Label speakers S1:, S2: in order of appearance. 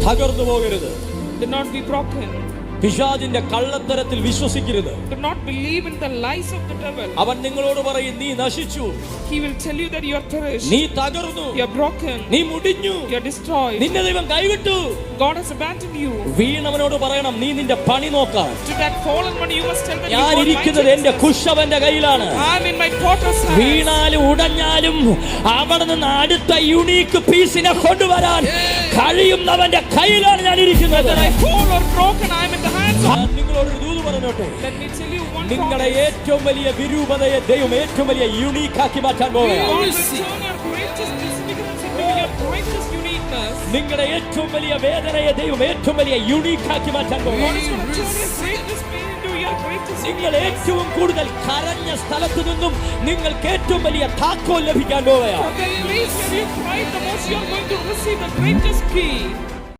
S1: തകർന്നു പോകരുത്.
S2: Do not be broken.
S1: പിശാചിന്റെ കള്ളത്തരത്തിൽ വിശ്വസിക്കരുത്.
S2: Do not believe in the lies of the devil.
S1: അവൻ നിങ്ങളോട് പറയും നീ നശിച്ചു.
S2: He will tell you that you are perished.
S1: നീ തകർന്നു.
S2: You are broken.
S1: നീ മുടിഞ്ഞു.
S2: You are destroyed.
S1: നിന്നെ ദൈവം കൈവിട്ടു.
S2: God has abandoned you.
S1: വീണവനോട് പറയണം നീ നിന്റെ പണി നോക്കാം.
S2: To that fallen one you must tell that
S1: ഞാൻ ഇരിക്കുന്നത് എന്റെ കുശവന്റെ കയ്യിലാണ്.
S2: I am in my potter's hands.
S1: വീണാലും ഉടഞ്ഞാലും അവിടെ നിന്ന് അടുത്ത യുണീക്ക് പീസിനെ കൊണ്ടുവരാൻ കഴിയുന്നവന്റെ കയ്യിലാണ് ഞാൻ ഇരിക്കുന്നത്.
S2: Whether I fall or broken, I am in the hands of.
S1: നിങ്ങളോട് ഒരു ദൂത് പറഞ്ഞോട്ടെ.
S2: Let me tell you one
S1: നിങ്ങളുടെ ഏറ്റവും വലിയ വിരൂപതയെ ദൈവം ഏറ്റവും വലിയ യുണീക്ക് ആക്കി മാറ്റാൻ പോവുകയാണ്.
S2: God will turn your greatest disfigurements into your greatest uniqueness.
S1: നിങ്ങളുടെ ഏറ്റവും വലിയ വേദനയെ ദൈവം ഏറ്റവും വലിയ യുണീക്ക് ആക്കി മാറ്റാൻ
S2: God
S1: പോവുകയാണ്.
S2: is going to turn your greatest pain into your greatest
S1: നിങ്ങൾ
S2: uniqueness.
S1: ഏറ്റവും കൂടുതൽ കരഞ്ഞ സ്ഥലത്തു നിന്നും നിങ്ങൾക്ക് ഏറ്റവും വലിയ താക്കോൽ ലഭിക്കാൻ പോവുകയാണ്.
S2: From the place where you cried the most, you are going to receive the greatest key.